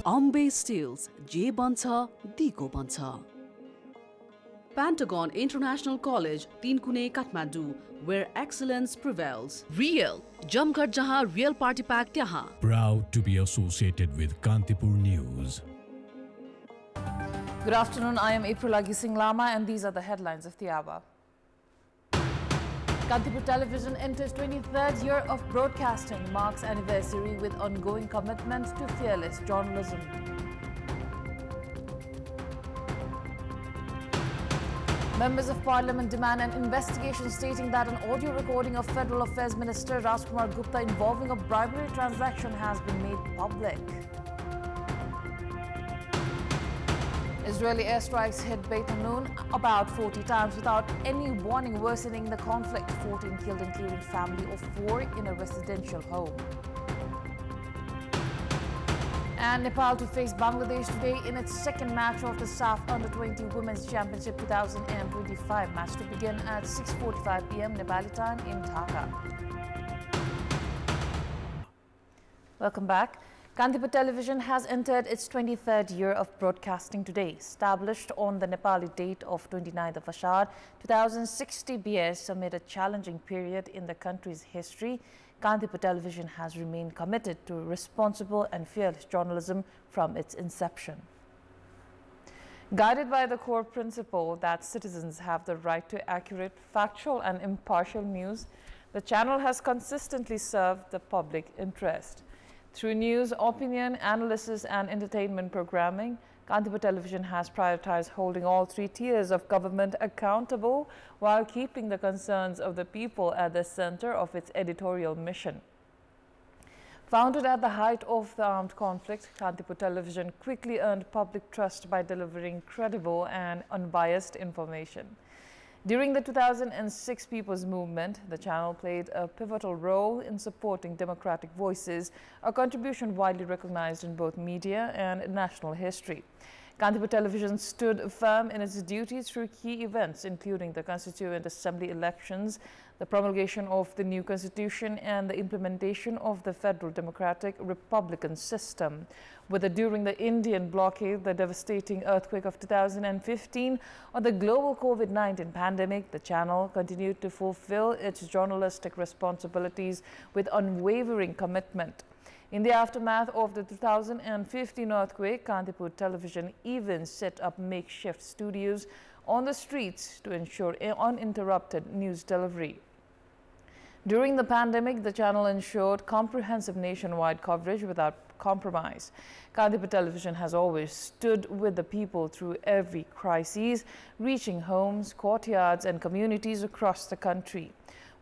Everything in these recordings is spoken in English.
Ambe Steels, J Bancha, Diko Bancha. Pentagon International College, Tinkune, Kathmandu, where excellence prevails. Real, Jamkar Jaha, Real Party Pack Tyaha. Proud to be associated with Kantipur News. Good afternoon, I am April Singh Lama and these are the headlines of the hour. Kantipur Television enters 23rd year of broadcasting, marks anniversary with ongoing commitment to fearless journalism. Members of Parliament demand an investigation stating that an audio recording of Federal Affairs Minister Rajri Gupta involving a bribery transaction has been made public. Israeli airstrikes hit Beit Hanun about 40 times without any warning, worsening the conflict. 14 killed, including family of 4 in a residential home. And Nepal to face Bangladesh today in its second match of the SAF Under-20 Women's Championship 2025. Match to begin at 6:45 p.m. Nepali time in Dhaka. Welcome back. Kantipur Television has entered its 23rd year of broadcasting today. Established on the Nepali date of 29th of Ashar 2060 BS amid a challenging period in the country's history, Kantipur Television has remained committed to responsible and fearless journalism from its inception. Guided by the core principle that citizens have the right to accurate, factual and impartial news, the channel has consistently served the public interest. Through news, opinion, analysis and entertainment programming, Kantipur Television has prioritized holding all 3 tiers of government accountable while keeping the concerns of the people at the center of its editorial mission. Founded at the height of the armed conflict, Kantipur Television quickly earned public trust by delivering credible and unbiased information. During the 2006 People's Movement, the channel played a pivotal role in supporting democratic voices, a contribution widely recognized in both media and national history. Kantipur Television stood firm in its duties through key events, including the Constituent Assembly elections, the promulgation of the new constitution, and the implementation of the Federal Democratic Republican system. Whether during the Indian blockade, the devastating earthquake of 2015, or the global COVID-19 pandemic, the channel continued to fulfill its journalistic responsibilities with unwavering commitment. In the aftermath of the 2015 earthquake, Kantipur Television even set up makeshift studios on the streets to ensure uninterrupted news delivery. During the pandemic, the channel ensured comprehensive nationwide coverage without compromise. Kantipur Television has always stood with the people through every crisis, reaching homes, courtyards and communities across the country.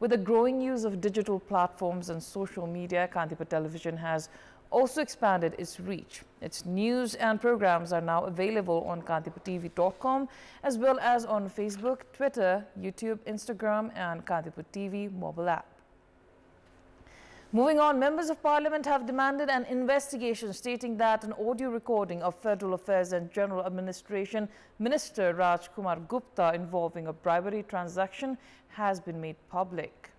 With the growing use of digital platforms and social media, Kantipur Television has also expanded its reach. Its news and programs are now available on KantipurTV.com as well as on Facebook, Twitter, YouTube, Instagram and Kantipur TV mobile app. Moving on, members of Parliament have demanded an investigation stating that an audio recording of Federal Affairs and General Administration Minister Rajri Gupta involving a bribery transaction has been made public.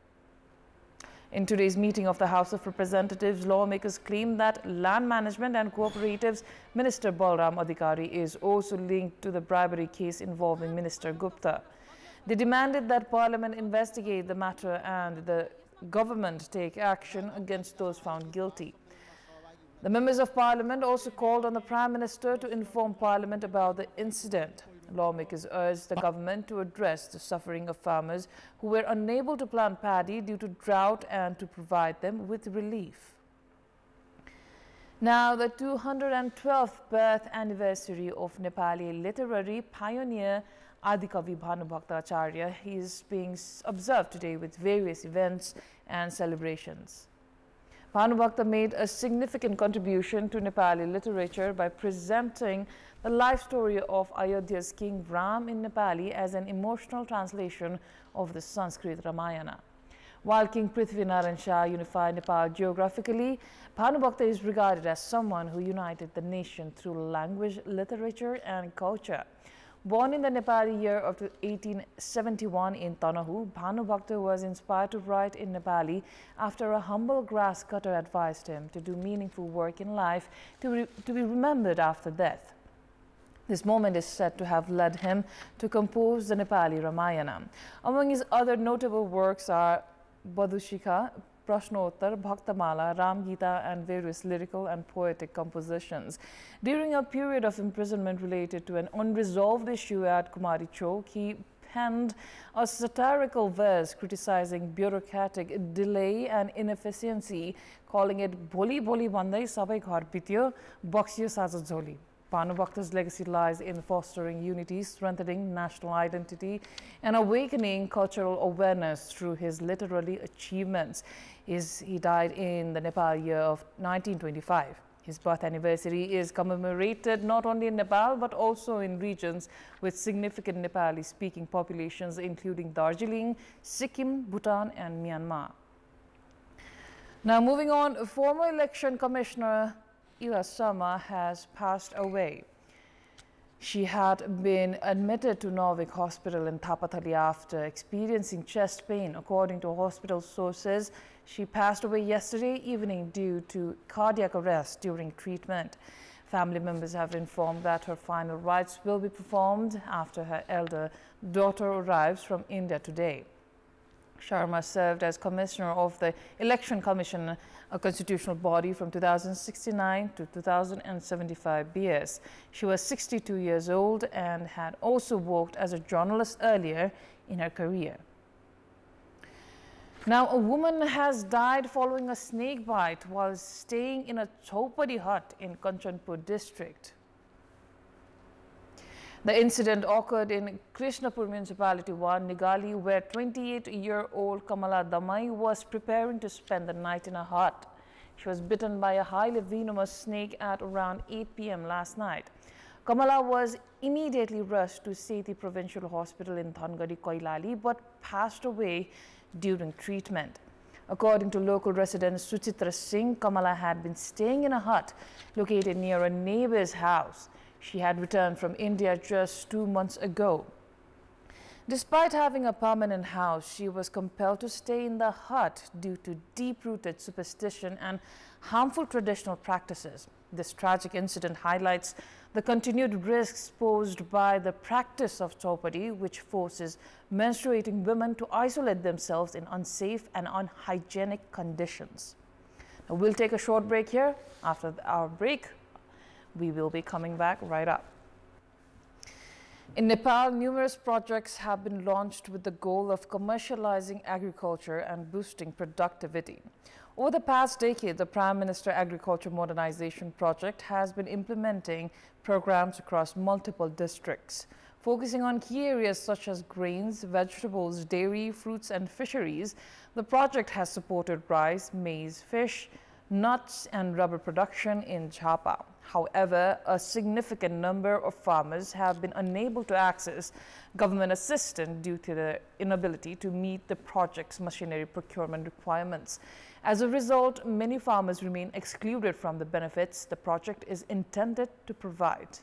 In today's meeting of the House of Representatives, lawmakers claim that Land Management and Cooperatives Minister Adikavi is also linked to the bribery case involving Minister Gupta. They demanded that Parliament investigate the matter and the government take action against those found guilty. The members of Parliament also called on the Prime Minister to inform Parliament about the incident. Lawmakers urged the government to address the suffering of farmers who were unable to plant paddy due to drought and to provide them with relief. Now, the 212th birth anniversary of Nepali literary pioneer Adikavi Bhanubakta is being observed today with various events and celebrations. Bhanubakta made a significant contribution to Nepali literature by presenting the life story of Ayodhya's King Ram in Nepali as an emotional translation of the Sanskrit Ramayana. While King Prithvinarayan Shah unified Nepal geographically, Bhanubakta is regarded as someone who united the nation through language, literature and culture. Born in the Nepali year of 1871 in Tanahu, Bhanubakta was inspired to write in Nepali after a humble grass cutter advised him to do meaningful work in life to be remembered after death. This moment is said to have led him to compose the Nepali Ramayana. Among his other notable works are Badushika, Prashnotter, Bhaktamala, Ram Gita, and various lyrical and poetic compositions. During a period of imprisonment related to an unresolved issue at Kumari Chowk, he penned a satirical verse criticizing bureaucratic delay and inefficiency, calling it Boli Boli Bandai Sabai Ghar Bityo, Bakshiyo Saja Joli. Bhanubakta's legacy lies in fostering unity, strengthening national identity, and awakening cultural awareness through his literary achievements. He died in the Nepal year of 1925. His birth anniversary is commemorated not only in Nepal but also in regions with significant Nepali-speaking populations, including Darjeeling, Sikkim, Bhutan, and Myanmar. Now, moving on, former election commissioner Sharma has passed away. She had been admitted to Norvik Hospital in Thapatali after experiencing chest pain. According to hospital sources, she passed away yesterday evening due to cardiac arrest during treatment. Family members have informed that her final rites will be performed after her elder daughter arrives from India today. Sharma served as commissioner of the Election Commission, a constitutional body, from 2069 to 2075 BS. She was 62 years old and had also worked as a journalist earlier in her career. Now, a woman has died following a snake bite while staying in a chowpadi hut in Kanchanpur district. The incident occurred in Krishnapur Municipality 1, Nigali, where 28-year-old Kamala Damai was preparing to spend the night in a hut. She was bitten by a highly venomous snake at around 8 p.m. last night. Kamala was immediately rushed to Sethi Provincial Hospital in Thangadi, Koilali, but passed away during treatment. According to local resident Suchitra Singh, Kamala had been staying in a hut located near a neighbor's house. She had returned from India just 2 months ago. Despite having a permanent house, she was compelled to stay in the hut due to deep-rooted superstition and harmful traditional practices. This tragic incident highlights the continued risks posed by the practice of chowpadi, which forces menstruating women to isolate themselves in unsafe and unhygienic conditions. Now, we'll take a short break here. After our break, we will be coming back right up. In Nepal, numerous projects have been launched with the goal of commercializing agriculture and boosting productivity. Over the past decade, the Prime Minister Agriculture Modernization Project has been implementing programs across multiple districts. Focusing on key areas such as grains, vegetables, dairy, fruits and fisheries, the project has supported rice, maize, fish, nuts and rubber production in Jhapa. However, a significant number of farmers have been unable to access government assistance due to the inability to meet the project's machinery procurement requirements. As a result, many farmers remain excluded from the benefits the project is intended to provide.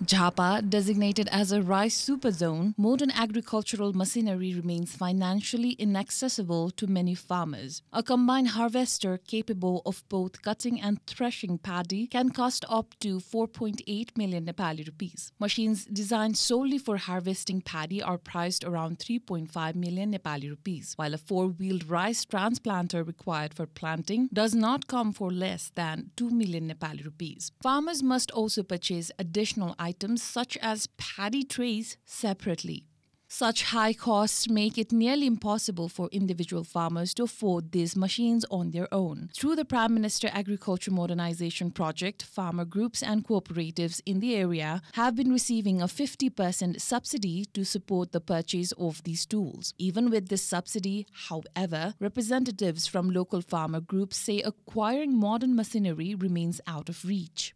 Jhapa, designated as a rice super zone, modern agricultural machinery remains financially inaccessible to many farmers. A combined harvester capable of both cutting and threshing paddy can cost up to 4.8 million Nepali rupees. Machines designed solely for harvesting paddy are priced around 3.5 million Nepali rupees, while a four-wheeled rice transplanter required for planting does not come for less than 2 million Nepali rupees. Farmers must also purchase additional items such as paddy trays separately. Such high costs make it nearly impossible for individual farmers to afford these machines on their own. Through the Prime Minister Agriculture Modernization Project, farmer groups and cooperatives in the area have been receiving a 50% subsidy to support the purchase of these tools. Even with this subsidy, however, representatives from local farmer groups say acquiring modern machinery remains out of reach.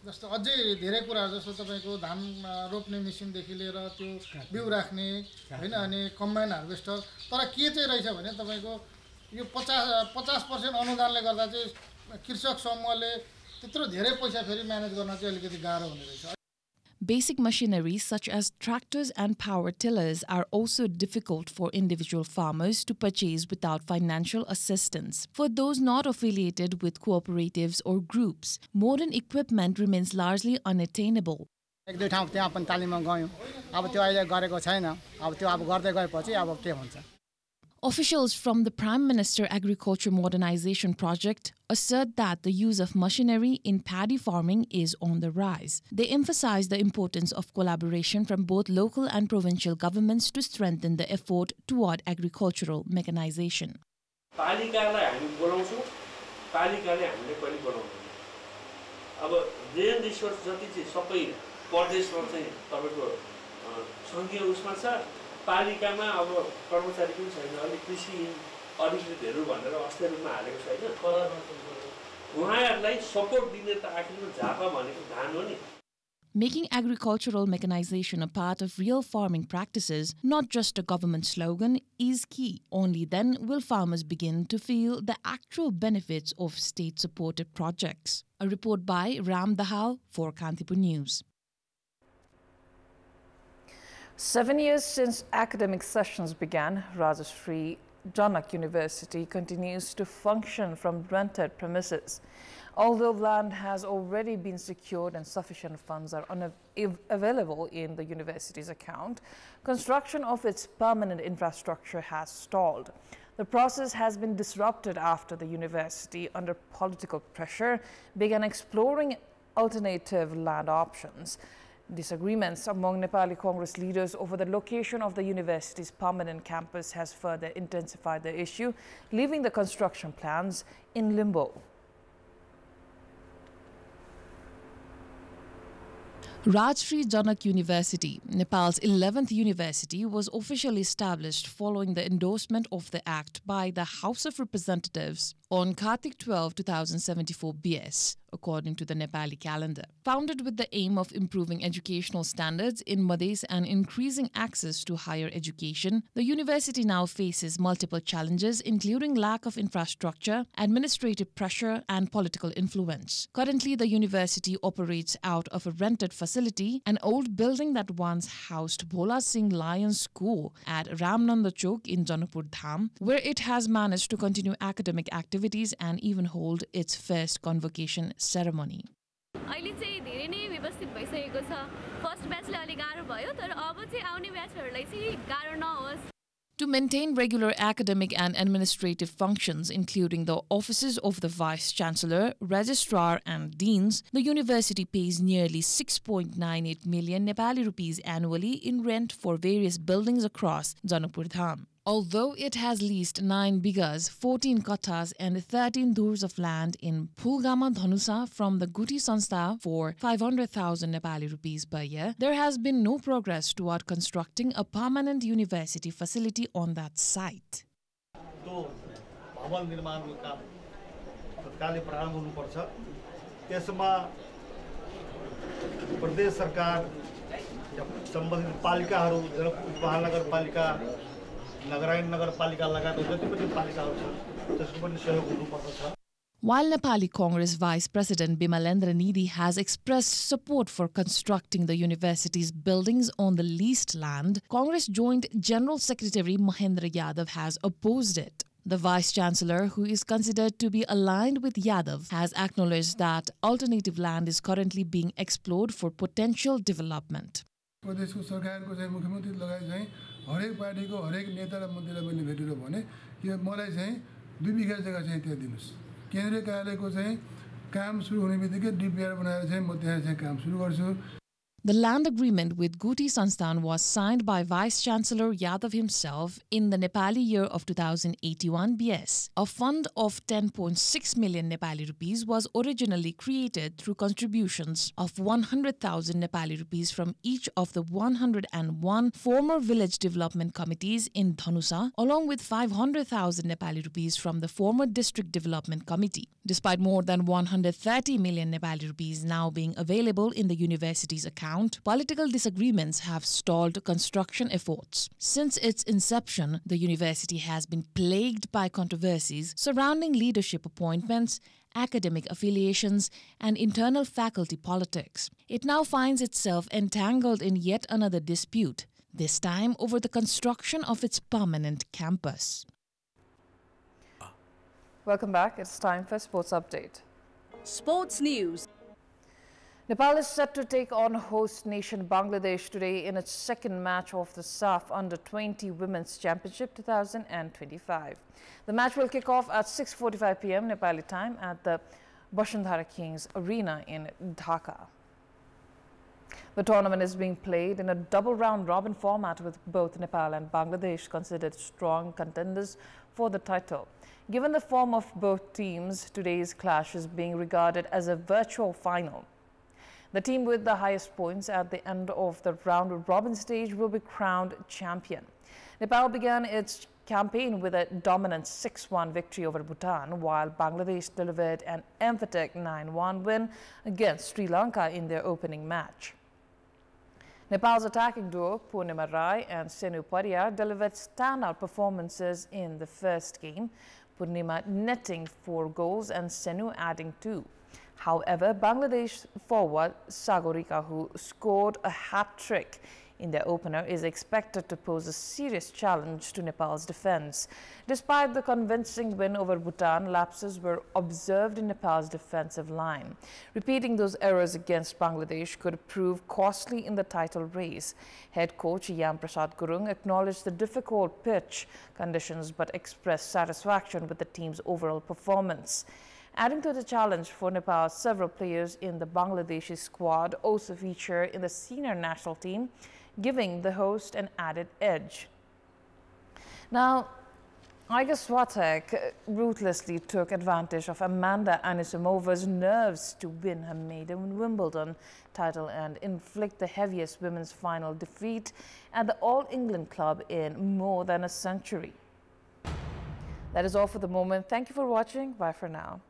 जस्तो अझै धेरै कुराहरु जस्तो तपाईको धान रोप्ने मेसिनदेखि लिएर त्यो बिउ राख्ने हैन अनि कम्बाइन हार्भेस्टर तर के चाहिँ रहेछ भने तपाईको यो 50% अनुदानले गर्दा चाहिँ कृषक समूहले त्यत्रो धेरै पैसा फेरि म्यानेज गर्न चाहिँ अलिकति गाह्रो हुने रहेछ। Basic machinery such as tractors and power tillers are also difficult for individual farmers to purchase without financial assistance. For those not affiliated with cooperatives or groups, modern equipment remains largely unattainable. एक दुई ठाउँ त्यहाँ पनि तालिममा गयौँ, अब त्यो अहिले गरेको छैन, अब त्यो अब गर्दै गएपछि अब के हुन्छ। Officials from the Prime Minister Agriculture Modernization project assert that the use of machinery in paddy farming is on the rise. They emphasize the importance of collaboration from both local and provincial governments to strengthen the effort toward agricultural mechanization. पालिकालाई हामी बोलाउँछौँ, पालिकाले हामीले पनि बोलाउँछौँ। अब rain resource जति चाहिँ सबै प्रदेशमा चाहिँ तपाईको संघीय उसमा छ, पालिकामा अब कर्मचारी पनि छैन, अलि कृषि अधिकृतहरू भनेर अस्थिर रूपमा हालेको छैन। उहाँहरूलाई सपोर्ट दिने त आखिरमा झापा भनेको धान हो नि। Making agricultural mechanization a part of real farming practices, not just a government slogan, is key. Only then will farmers begin to feel the actual benefits of state-supported projects. A report by Ram Dahal for Kantipur News. 7 years since academic sessions began, Rajri Janak University continues to function from rented premises. Although land has already been secured and sufficient funds are available in the university's account, construction of its permanent infrastructure has stalled. The process has been disrupted after the university, under political pressure, began exploring alternative land options. Disagreements among Nepali Congress leaders over the location of the university's permanent campus has further intensified the issue, leaving the construction plans in limbo. Rajri Janak University, Nepal's 11th university, was officially established following the endorsement of the Act by the House of Representatives on Kartik 12, 2074 BS, according to the Nepali calendar. Founded with the aim of improving educational standards in Madhes and increasing access to higher education, the university now faces multiple challenges, including lack of infrastructure, administrative pressure, and political influence. Currently, the university operates out of a rented facility, an old building that once housed Bhola Singh Lions School at Ramnanda Chowk in Janakpur Dham, where it has managed to continue academic activities and even hold its first convocation ceremony. अहिले चाहिँ धेरै नै व्यवस्थित भइसकेको छ। First ब्याचले अलि गाह्रो भयो, तर अब चाहिँ आउने ब्याचहरुलाई चाहिँ गाह्रो नहोस्। To maintain regular academic and administrative functions, including the offices of the Vice-Chancellor, Registrar and Deans, the university pays nearly 6.98 million Nepali rupees annually in rent for various buildings across Janakpur Dham. Although it has leased 9 bighas, 14 kathas and 13 dhurs of land in Phulgama Dhanusa from the Guti Sanstha for 500,000 Nepali rupees per year, there has been no progress toward constructing a permanent university facility on that site. प्रदेश सरकार सम्बन्धित पालिकाहरू महानगरपालिका नगरायन नगरपालिका लगायत जति पनि पालिकाहरू छन् त्यसको पनि सहयोग हुनुपर्छ। While Nepali Congress Vice President Bimalendra Nidhi has expressed support for constructing the university's buildings on the leased land, Congress Joint General Secretary Mahendra Yadav has opposed it. The Vice-Chancellor, who is considered to be aligned with Yadav, has acknowledged that alternative land is currently being explored for potential development. प्रदेशको सरकारको चाहिँ मुख्यमन्त्री लगायत चाहिँ हरेक पार्टीको हरेक नेता र मन्त्रीलाई मैले भेटेर भने यो मलाई चाहिँ 2 बिघा जग्गा चाहिँ त्यहाँ दिनुस्। केन्द्रीय कार्यालयको चाहिँ काम सुरु हुने बित्तिकै डिपिआर बनाएर चाहिँ म त्यहाँ चाहिँ काम सुरु गर्छु। The land agreement with Guti Sansthan was signed by Vice-Chancellor Yadav himself in the Nepali year of 2081 BS. A fund of 10.6 million Nepali rupees was originally created through contributions of 100,000 Nepali rupees from each of the 101 former village development committees in Dhanusa, along with 500,000 Nepali rupees from the former district development committee. Despite more than 130 million Nepali rupees now being available in the university's account, account, political disagreements have stalled construction efforts. Since its inception, the university has been plagued by controversies surrounding leadership appointments, academic affiliations, and internal faculty politics. It now finds itself entangled in yet another dispute, this time over the construction of its permanent campus. Welcome back. It's time for Sports Update. Sports News. Nepal is set to take on host nation Bangladesh today in its second match of the SAF Under-20 Women's Championship 2025. The match will kick off at 6:45 p.m. Nepali time at the Bashundhara Kings Arena in Dhaka. The tournament is being played in a double round-robin format with both Nepal and Bangladesh considered strong contenders for the title. Given the form of both teams, today's clash is being regarded as a virtual final. The team with the highest points at the end of the round-robin stage will be crowned champion. Nepal began its campaign with a dominant 6-1 victory over Bhutan, while Bangladesh delivered an emphatic 9-1 win against Sri Lanka in their opening match. Nepal's attacking duo, Purnima Rai and Senu Pariyar, delivered standout performances in the first game, Purnima netting 4 goals and Senu adding 2. However, Bangladesh forward Sagorika, who scored a hat-trick in their opener, is expected to pose a serious challenge to Nepal's defense. Despite the convincing win over Bhutan, lapses were observed in Nepal's defensive line. Repeating those errors against Bangladesh could prove costly in the title race. Head coach Yam Prasad Gurung acknowledged the difficult pitch conditions but expressed satisfaction with the team's overall performance. Adding to the challenge for Nepal, several players in the Bangladeshi squad also feature in the senior national team, giving the host an added edge. Now, Iga Swiatek ruthlessly took advantage of Amanda Anisimova's nerves to win her maiden Wimbledon title and inflict the heaviest women's final defeat at the All England club in more than a century. That is all for the moment. Thank you for watching. Bye for now.